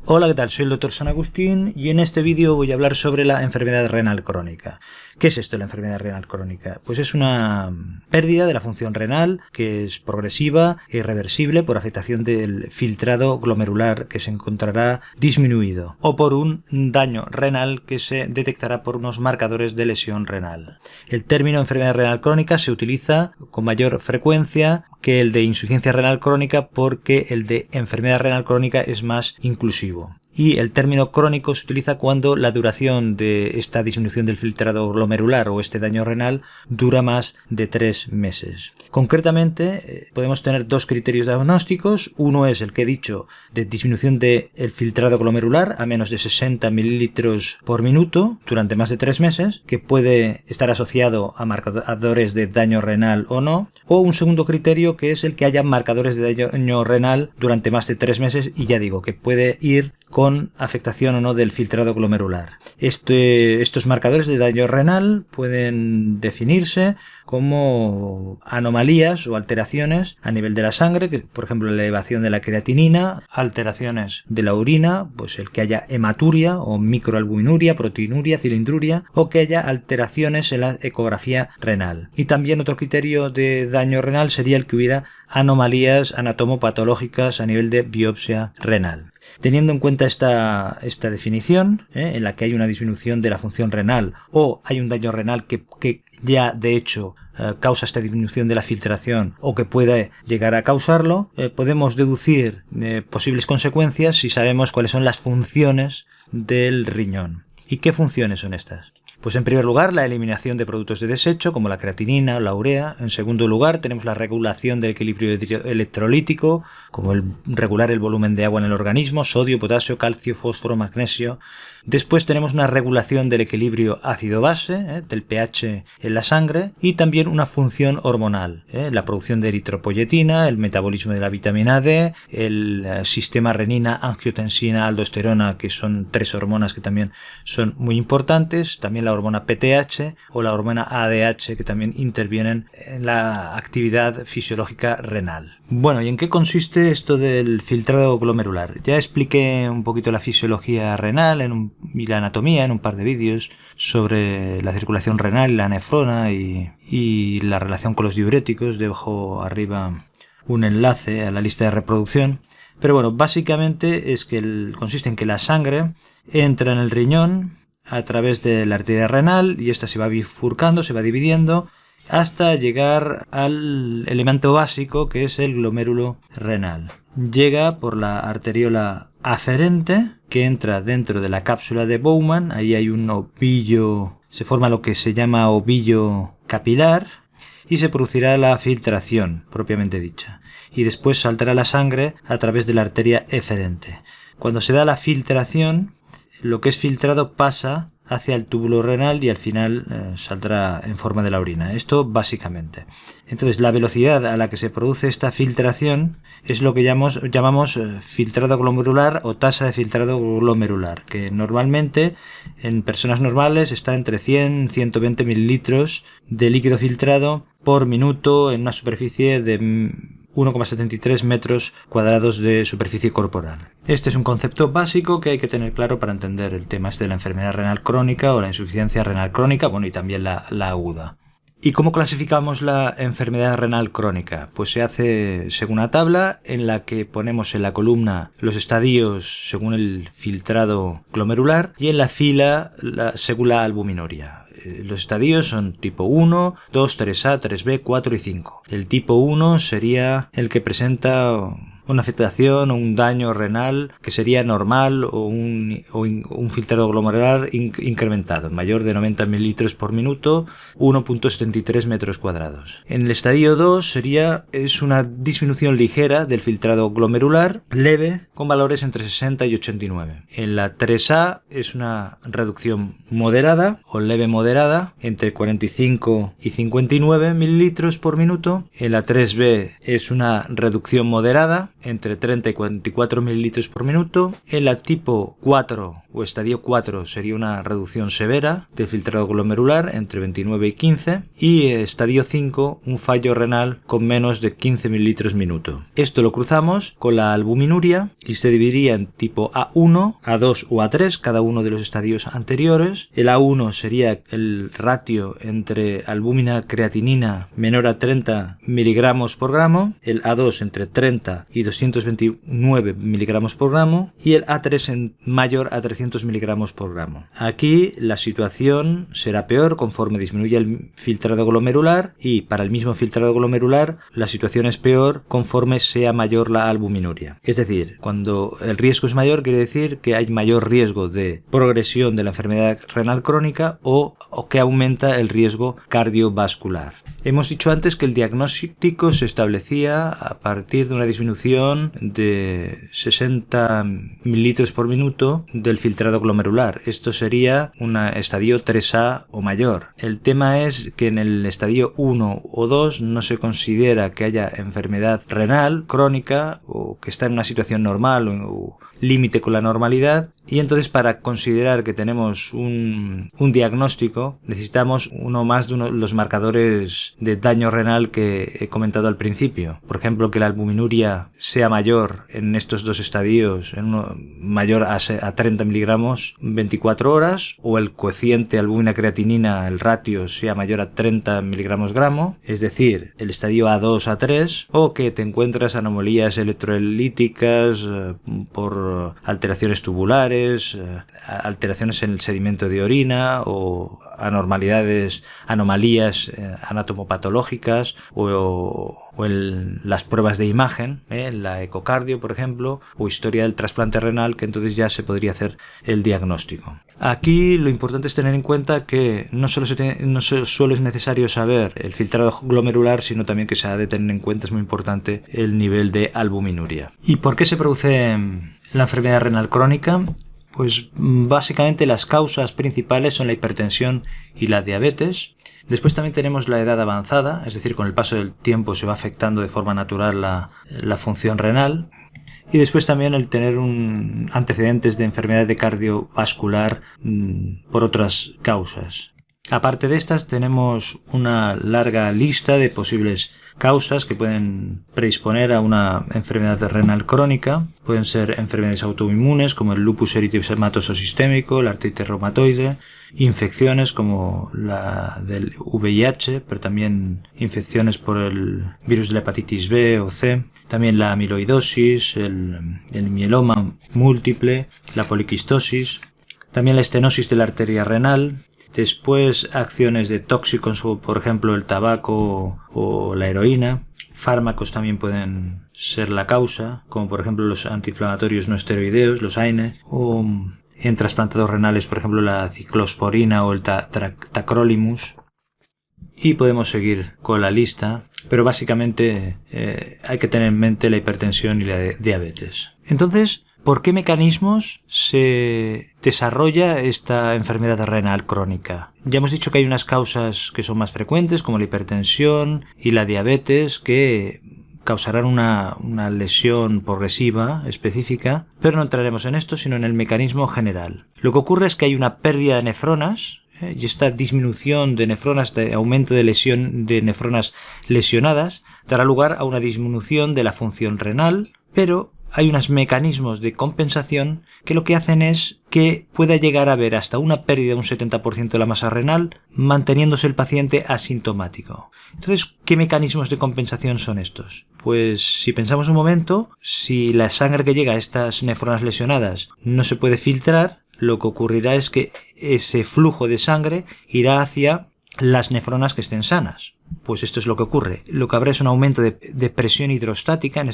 Hola, ¿qué tal? Soy el Dr. San Agustín y en este vídeo voy a hablar sobre la enfermedad renal crónica. ¿Qué es esto de la enfermedad renal crónica? Pues es una pérdida de la función renal que es progresiva e irreversible por afectación del filtrado glomerular que se encontrará disminuido o por un daño renal que se detectará por unos marcadores de lesión renal. El término enfermedad renal crónica se utiliza con mayor frecuencia que el de insuficiencia renal crónica porque el de enfermedad renal crónica es más inclusivo. Y el término crónico se utiliza cuando la duración de esta disminución del filtrado glomerular o este daño renal dura más de 3 meses. Concretamente, podemos tener dos criterios diagnósticos. Uno es el que he dicho de disminución del filtrado glomerular a menos de 60 mililitros por minuto durante más de 3 meses, que puede estar asociado a marcadores de daño renal o no. O un segundo criterio que es el que haya marcadores de daño renal durante más de 3 meses y ya digo que puede ir con afectación o no del filtrado glomerular. Estos marcadores de daño renal pueden definirse como anomalías o alteraciones a nivel de la sangre, que, por ejemplo, la elevación de la creatinina, alteraciones de la orina, pues el que haya hematuria o microalbuminuria, proteinuria, cilindruria, o que haya alteraciones en la ecografía renal. Y también otro criterio de daño renal sería el que hubiera anomalías anatomopatológicas a nivel de biopsia renal. Teniendo en cuenta esta definición, en la que hay una disminución de la función renal o hay un daño renal que ya de hecho causa esta disminución de la filtración o que puede llegar a causarlo, podemos deducir posibles consecuencias si sabemos cuáles son las funciones del riñón. ¿Y qué funciones son estas? Pues en primer lugar la eliminación de productos de desecho como la creatinina o la urea. En segundo lugar tenemos la regulación del equilibrio electrolítico como regular el volumen de agua en el organismo, sodio, potasio, calcio, fósforo, magnesio. Después tenemos una regulación del equilibrio ácido-base, del pH en la sangre, y también una función hormonal, la producción de eritropoyetina, el metabolismo de la vitamina D, el sistema renina, angiotensina, aldosterona, que son 3 hormonas que también son muy importantes, también la hormona PTH o la hormona ADH que también intervienen en la actividad fisiológica renal. Bueno, ¿y en qué consiste esto del filtrado glomerular? Ya expliqué un poquito la fisiología renal y la anatomía en un par de vídeos sobre la circulación renal y la nefrona y la relación con los diuréticos. Dejo arriba un enlace a la lista de reproducción. Pero bueno, básicamente es que consiste en que la sangre entra en el riñón a través de la arteria renal y esta se va bifurcando, se va dividiendo hasta llegar al elemento básico que es el glomérulo renal. Llega por la arteriola aferente que entra dentro de la cápsula de Bowman. Ahí hay un ovillo, se forma lo que se llama ovillo capilar y se producirá la filtración propiamente dicha. Y después saltará la sangre a través de la arteria eferente. Cuando se da la filtración, lo que es filtrado pasa hacia el túbulo renal y al final saldrá en forma de la orina. Esto básicamente. Entonces la velocidad a la que se produce esta filtración es lo que llamamos filtrado glomerular o tasa de filtrado glomerular, que normalmente en personas normales está entre 100 y 120 mililitros de líquido filtrado por minuto en una superficie de 1,73 metros cuadrados de superficie corporal. Este es un concepto básico que hay que tener claro para entender el tema de la enfermedad renal crónica o la insuficiencia renal crónica, bueno, y también la aguda. ¿Y cómo clasificamos la enfermedad renal crónica? Pues se hace según una tabla en la que ponemos en la columna los estadios según el filtrado glomerular y en la fila según la albuminuria. Los estadios son tipo 1, 2, 3A, 3B, 4 y 5. El tipo 1 sería el que presenta una afectación o un daño renal que sería normal o un filtrado glomerular incrementado, mayor de 90 mililitros por minuto, 1,73 metros cuadrados. En el estadio 2 es una disminución ligera del filtrado glomerular, leve, con valores entre 60 y 89. En la 3A es una reducción moderada o leve moderada, entre 45 y 59 mililitros por minuto. En la 3B es una reducción moderada, entre 30 y 44 mililitros por minuto. En la tipo 4 o estadio 4 sería una reducción severa del filtrado glomerular entre 29 y 15, y estadio 5 un fallo renal con menos de 15 mililitros minuto. Esto lo cruzamos con la albuminuria y se dividiría en tipo A1, A2 o A3, cada uno de los estadios anteriores. El A1 sería el ratio entre albúmina creatinina menor a 30 miligramos por gramo, el A2 entre 30 y 229 miligramos por gramo y el A3 mayor a 300 miligramos por gramo. Aquí la situación será peor conforme disminuye el filtrado glomerular, y para el mismo filtrado glomerular la situación es peor conforme sea mayor la albuminuria. Es decir, cuando el riesgo es mayor quiere decir que hay mayor riesgo de progresión de la enfermedad renal crónica o que aumenta el riesgo cardiovascular. Hemos dicho antes que el diagnóstico se establecía a partir de una disminución de 60 mililitros por minuto del filtrado glomerular. Esto sería un estadio 3A o mayor. El tema es que en el estadio 1 o 2 no se considera que haya enfermedad renal crónica o que está en una situación normal o límite con la normalidad, y entonces para considerar que tenemos un diagnóstico necesitamos uno más de los marcadores de daño renal que he comentado al principio. Por ejemplo, que la albuminuria sea mayor en estos dos estadios, en uno mayor a 30 miligramos 24 horas, o el cociente albúmina creatinina, el ratio, sea mayor a 30 miligramos gramo, es decir, el estadio A2, A3, o que te encuentras anomalías electrolíticas por alteraciones tubulares, alteraciones en el sedimento de orina o anomalías anatomopatológicas o en las pruebas de imagen, la ecocardio por ejemplo, o historia del trasplante renal, que entonces ya se podría hacer el diagnóstico. Aquí lo importante es tener en cuenta que no solo es necesario saber el filtrado glomerular, sino también que se ha de tener en cuenta, es muy importante, el nivel de albuminuria. ¿Y por qué se produce la enfermedad renal crónica? Pues básicamente las causas principales son la hipertensión y la diabetes. Después también tenemos la edad avanzada, es decir, con el paso del tiempo se va afectando de forma natural la función renal. Y después también el tener antecedentes de enfermedad de cardiovascular por otras causas. Aparte de estas tenemos una larga lista de posibles causas que pueden predisponer a una enfermedad renal crónica. Pueden ser enfermedades autoinmunes como el lupus eritematoso sistémico, la artritis reumatoide, infecciones como la del VIH, pero también infecciones por el virus de la hepatitis B o C, también la amiloidosis, el mieloma múltiple, la poliquistosis, también la estenosis de la arteria renal. Después acciones de tóxicos como por ejemplo el tabaco o la heroína. Fármacos también pueden ser la causa, como por ejemplo los antiinflamatorios no esteroideos, los AINE, o en trasplantados renales por ejemplo la ciclosporina o el tacrolimus. Y podemos seguir con la lista, pero básicamente hay que tener en mente la hipertensión y la diabetes. Entonces, ¿por qué mecanismos se desarrolla esta enfermedad renal crónica? Ya hemos dicho que hay unas causas que son más frecuentes, como la hipertensión y la diabetes, que causarán una lesión progresiva específica, pero no entraremos en esto, sino en el mecanismo general. Lo que ocurre es que hay una pérdida de nefronas, y esta disminución de nefronas, de aumento de nefronas lesionadas, dará lugar a una disminución de la función renal, pero hay unos mecanismos de compensación que lo que hacen es que pueda llegar a haber hasta una pérdida de un 70% de la masa renal, manteniéndose el paciente asintomático. Entonces, ¿qué mecanismos de compensación son estos? Pues si pensamos un momento, si la sangre que llega a estas nefronas lesionadas no se puede filtrar, lo que ocurrirá es que ese flujo de sangre irá hacia las nefronas que estén sanas. Pues esto es lo que ocurre. Lo que habrá es un aumento de presión hidrostática en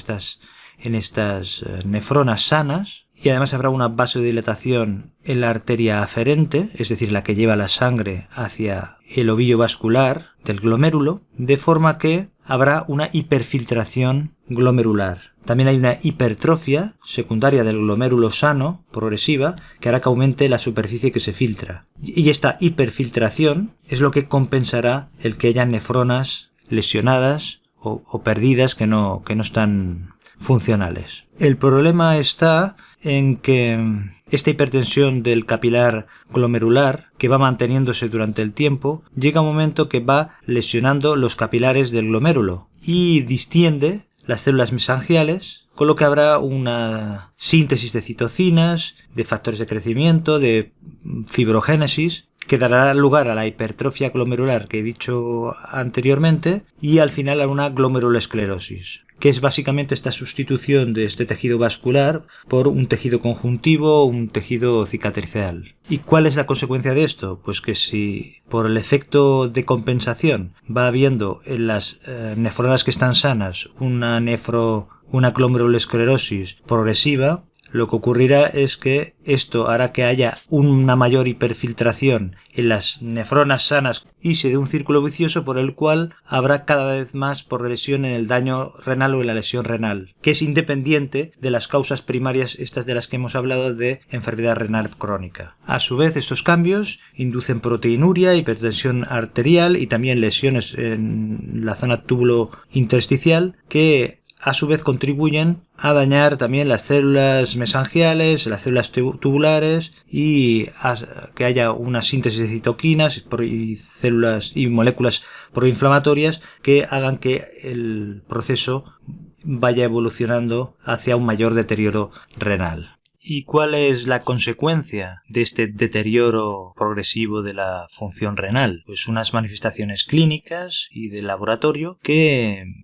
estas nefronas sanas, y además habrá una vasodilatación en la arteria aferente, es decir, la que lleva la sangre hacia el ovillo vascular del glomérulo, de forma que habrá una hiperfiltración glomerular. También hay una hipertrofia secundaria del glomérulo sano, progresiva, que hará que aumente la superficie que se filtra. Y esta hiperfiltración es lo que compensará el que haya nefronas lesionadas o perdidas que no están funcionales. El problema está en que esta hipertensión del capilar glomerular, que va manteniéndose durante el tiempo, llega un momento que va lesionando los capilares del glomérulo y distiende las células mesangiales, con lo que habrá una síntesis de citocinas, de factores de crecimiento, de fibrogénesis, que dará lugar a la hipertrofia glomerular que he dicho anteriormente y al final a una glomerulosclerosis, que es básicamente esta sustitución de este tejido vascular por un tejido conjuntivo o un tejido cicatricial. ¿Y cuál es la consecuencia de esto? Pues que si por el efecto de compensación va habiendo en las nefronas que están sanas una glomerulosclerosis progresiva, lo que ocurrirá es que esto hará que haya una mayor hiperfiltración en las nefronas sanas y se dé un círculo vicioso por el cual habrá cada vez más progresión en el daño renal o en la lesión renal, que es independiente de las causas primarias, estas de las que hemos hablado, de enfermedad renal crónica. A su vez, estos cambios inducen proteinuria, hipertensión arterial y también lesiones en la zona túbulo intersticial que a su vez contribuyen a dañar también las células mesangiales, las células tubulares y a que haya una síntesis de citoquinas y células y moléculas proinflamatorias que hagan que el proceso vaya evolucionando hacia un mayor deterioro renal. ¿Y cuál es la consecuencia de este deterioro progresivo de la función renal? Pues unas manifestaciones clínicas y de laboratorio que en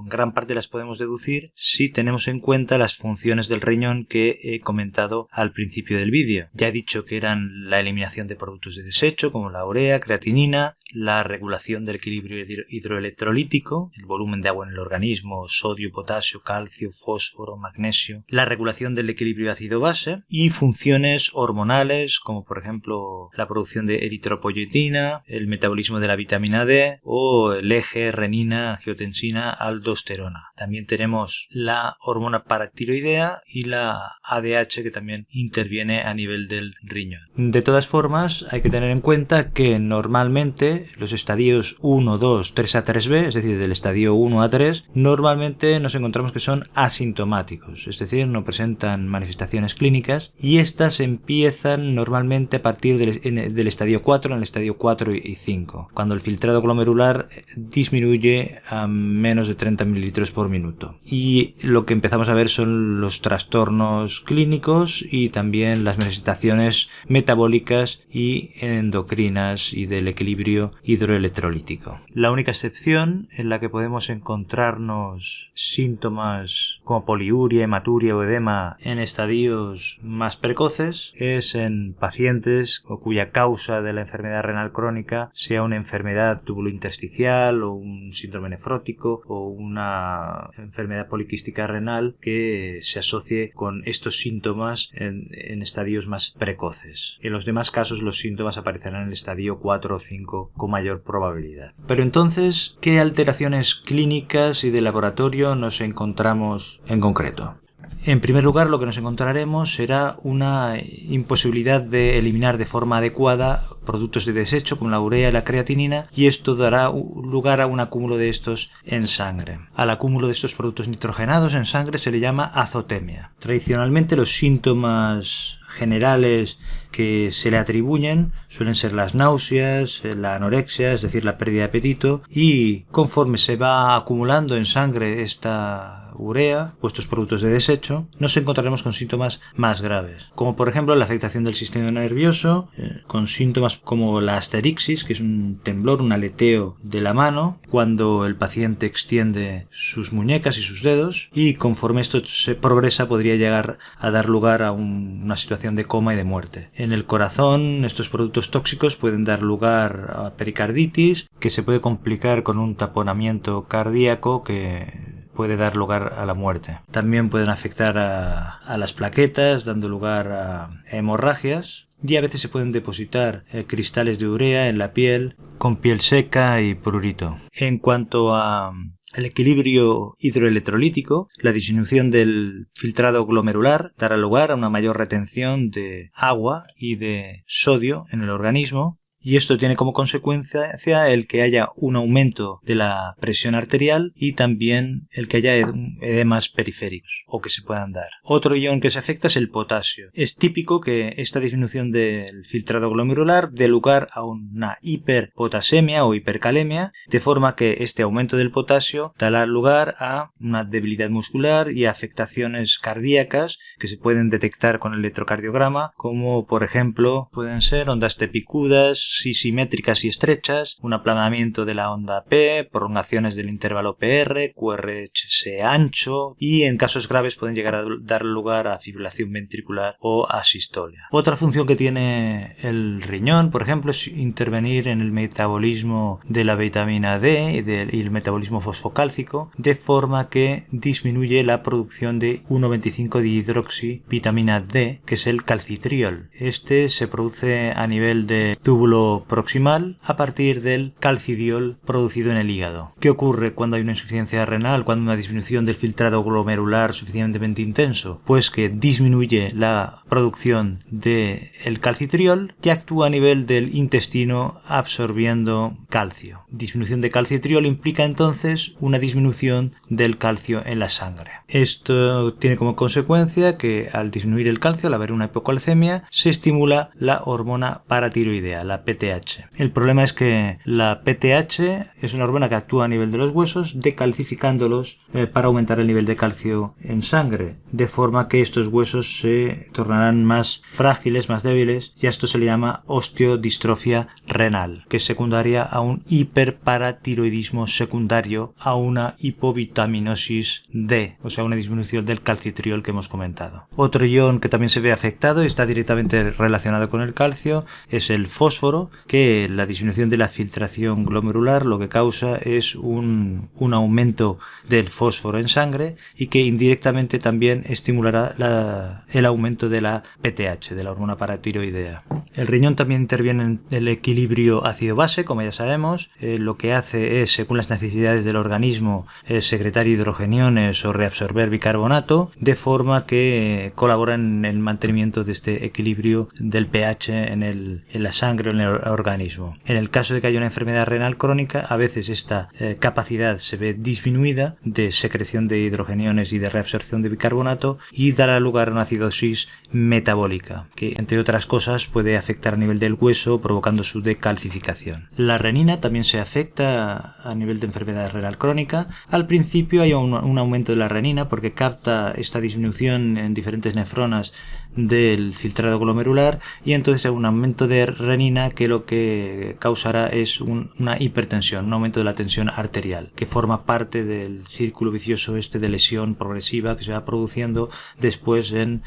gran parte las podemos deducir si tenemos en cuenta las funciones del riñón que he comentado al principio del vídeo. Ya he dicho que eran la eliminación de productos de desecho como la urea, creatinina, la regulación del equilibrio hidroelectrolítico, el volumen de agua en el organismo, sodio, potasio, calcio, fósforo, magnesio, la regulación del equilibrio ácido-base y funciones hormonales como por ejemplo la producción de eritropoyetina, el metabolismo de la vitamina D o el eje renina, angiotensina, aldosterona. También tenemos la hormona paratiroidea y la ADH que también interviene a nivel del riñón. De todas formas, hay que tener en cuenta que normalmente los estadios 1, 2, 3A, 3B, es decir, del estadio 1 a 3, normalmente nos encontramos que son asintomáticos, es decir, no presentan manifestaciones clínicas y estas empiezan normalmente a partir del estadio 4, en el estadio 4 y 5, cuando el filtrado glomerular disminuye a menos de 30 ml por minuto. Y lo que empezamos a ver son los trastornos clínicos y también las manifestaciones metabólicas y endocrinas y del equilibrio hidroelectrolítico. La única excepción en la que podemos encontrarnos síntomas como poliuria, hematuria o edema en estadios más precoces es en pacientes cuya causa de la enfermedad renal crónica sea una enfermedad tubulointersticial o un síndrome nefrótico o una enfermedad poliquística renal que se asocie con estos síntomas en estadios más precoces. En los demás casos los síntomas aparecerán en el estadio 4 o 5 con mayor probabilidad. Pero entonces, ¿qué alteraciones clínicas y de laboratorio nos encontramos en concreto? En primer lugar, lo que nos encontraremos será una imposibilidad de eliminar de forma adecuada productos de desecho como la urea y la creatinina, y esto dará lugar a un acúmulo de estos en sangre. Al acúmulo de estos productos nitrogenados en sangre se le llama azotemia. Tradicionalmente los síntomas generales que se le atribuyen suelen ser las náuseas, la anorexia, es decir, la pérdida de apetito, y conforme se va acumulando en sangre esta urea o estos productos de desecho, nos encontraremos con síntomas más graves, como por ejemplo la afectación del sistema nervioso, con síntomas como la asterixis, que es un temblor, un aleteo de la mano cuando el paciente extiende sus muñecas y sus dedos, y conforme esto se progresa podría llegar a dar lugar a una situación de coma y de muerte. En el corazón, estos productos tóxicos pueden dar lugar a pericarditis, que se puede complicar con un taponamiento cardíaco que puede dar lugar a la muerte. También pueden afectar a las plaquetas, dando lugar a hemorragias, y a veces se pueden depositar cristales de urea en la piel con piel seca y prurito. En cuanto a el equilibrio hidroelectrolítico, la disminución del filtrado glomerular dará lugar a una mayor retención de agua y de sodio en el organismo, y esto tiene como consecuencia el que haya un aumento de la presión arterial y también el que haya edemas periféricos o que se puedan dar. Otro ion que se afecta es el potasio. Es típico que esta disminución del filtrado glomerular dé lugar a una hiperpotasemia o hipercalemia, de forma que este aumento del potasio dará lugar a una debilidad muscular y a afectaciones cardíacas que se pueden detectar con el electrocardiograma, como por ejemplo pueden ser ondas T picudas y simétricas y estrechas, un aplanamiento de la onda P, prolongaciones del intervalo PR, QRS ancho, y en casos graves pueden llegar a dar lugar a fibrilación ventricular o asistolia. Otra función que tiene el riñón, por ejemplo, es intervenir en el metabolismo de la vitamina D y el metabolismo fosfocálcico, de forma que disminuye la producción de 1,25-dihidroxivitamina D, que es el calcitriol. Este se produce a nivel de túbulo proximal a partir del calcidiol producido en el hígado. ¿Qué ocurre cuando hay una insuficiencia renal, cuando hay una disminución del filtrado glomerular suficientemente intenso? Pues que disminuye la producción del calcitriol, que actúa a nivel del intestino absorbiendo calcio. Disminución de calcitriol implica entonces una disminución del calcio en la sangre. Esto tiene como consecuencia que al disminuir el calcio, al haber una hipocalcemia, se estimula la hormona paratiroidea, la PTH. El problema es que la PTH es una hormona que actúa a nivel de los huesos, decalcificándolos para aumentar el nivel de calcio en sangre, de forma que estos huesos se tornarán más frágiles, más débiles, y a esto se le llama osteodistrofia renal, que es secundaria a un hiperparatiroidismo secundario a una hipovitaminosis D, o sea, una disminución del calcitriol que hemos comentado. Otro ion que también se ve afectado y está directamente relacionado con el calcio es el fósforo, que la disminución de la filtración glomerular lo que causa es un aumento del fósforo en sangre y que indirectamente también estimulará el aumento de la PTH, de la hormona paratiroidea. El riñón también interviene en el equilibrio ácido-base, como ya sabemos. Lo que hace es, según las necesidades del organismo, secretar hidrogeniones o reabsorber bicarbonato, de forma que colabora en el mantenimiento de este equilibrio del pH en la sangre o en el organismo. En el caso de que haya una enfermedad renal crónica, a veces esta capacidad se ve disminuida de secreción de hidrogeniones y de reabsorción de bicarbonato y dará lugar a una acidosis metabólica, que entre otras cosas puede afectar a nivel del hueso, provocando su decalcificación. La renina también se afecta a nivel de enfermedad renal crónica. Al principio hay un aumento de la renina porque capta esta disminución en diferentes nefronas del filtrado glomerular y entonces hay un aumento de renina que lo que causará es una hipertensión, un aumento de la tensión arterial, que forma parte del círculo vicioso de lesión progresiva que se va produciendo después en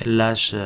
las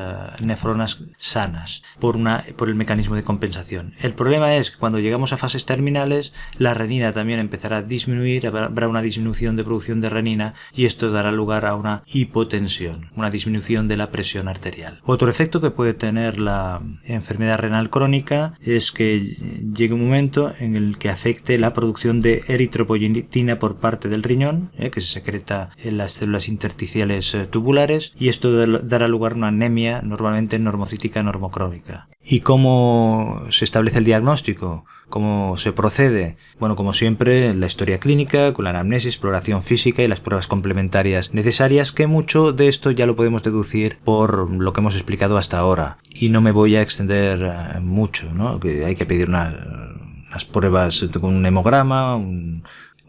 nefronas sanas por el mecanismo de compensación. El problema es que cuando llegamos a fases terminales la renina también empezará a disminuir, habrá una disminución de producción de renina y esto dará lugar a una hipotensión, una disminución de la presión arterial. Otro efecto que puede tener la enfermedad renal crónica es que llegue un momento en el que afecte la producción de eritropoyetina por parte del riñón, que se secreta en las células intersticiales tubulares, y esto dará lugar a una anemia normalmente normocítica normocrónica. ¿Y cómo se establece el diagnóstico? ¿Cómo se procede? Bueno, como siempre, la historia clínica, con la anamnesis, exploración física y las pruebas complementarias necesarias, que mucho de esto ya lo podemos deducir por lo que hemos explicado hasta ahora. Y no me voy a extender mucho, ¿no? Que hay que pedir unas pruebas con un hemograma,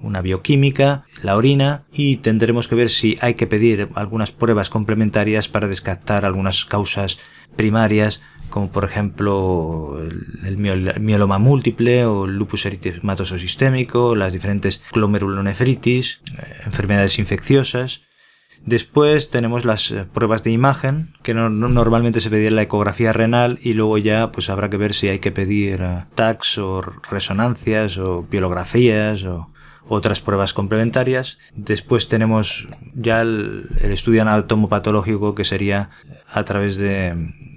una bioquímica, la orina, y tendremos que ver si hay que pedir algunas pruebas complementarias para descartar algunas causas primarias, como por ejemplo el mieloma múltiple o el lupus eritematoso sistémico, las diferentes glomerulonefritis, enfermedades infecciosas. Después tenemos las pruebas de imagen, que normalmente se pedía en la ecografía renal, y luego ya pues habrá que ver si hay que pedir TACs o resonancias o biografías o otras pruebas complementarias. Después tenemos ya el estudio anatomopatológico, que sería a través de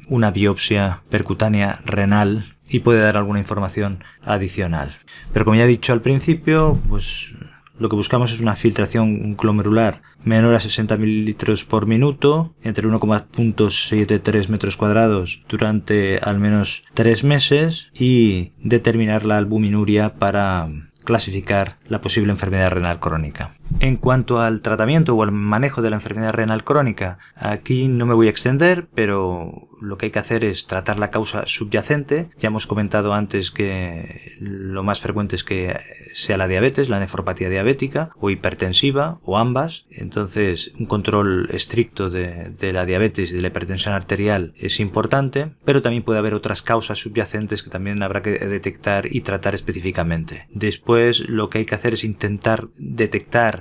una biopsia percutánea renal y puede dar alguna información adicional. Pero como ya he dicho al principio, pues lo que buscamos es una filtración glomerular menor a 60 mililitros por minuto, entre 1,73 metros cuadrados durante al menos 3 meses y determinar la albuminuria para clasificar la posible enfermedad renal crónica. En cuanto al tratamiento o al manejo de la enfermedad renal crónica, aquí no me voy a extender, pero lo que hay que hacer es tratar la causa subyacente. Ya hemos comentado antes que lo más frecuente es que sea la diabetes, la nefropatía diabética o hipertensiva o ambas. Entonces, un control estricto de la diabetes y de la hipertensión arterial es importante, pero también puede haber otras causas subyacentes que también habrá que detectar y tratar específicamente. Después, lo que hay que hacer es intentar detectar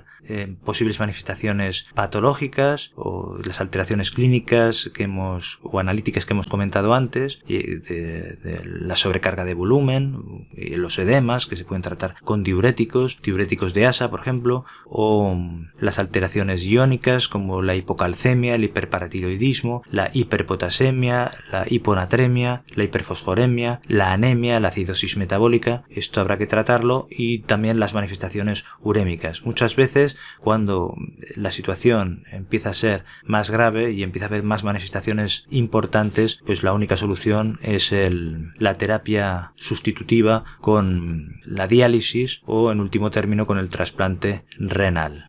posibles manifestaciones patológicas o las alteraciones clínicas o analíticas que hemos comentado antes, de la sobrecarga de volumen y los edemas que se pueden tratar con diuréticos de ASA, por ejemplo, o las alteraciones iónicas como la hipocalcemia, el hiperparatiroidismo, la hiperpotasemia, la hiponatremia, la hiperfosforemia, la anemia, la acidosis metabólica. Esto habrá que tratarlo, y también las manifestaciones urémicas. Muchas veces, cuando la situación empieza a ser más grave y empieza a haber más manifestaciones importantes, pues la única solución es la terapia sustitutiva con la diálisis o, en último término, con el trasplante renal.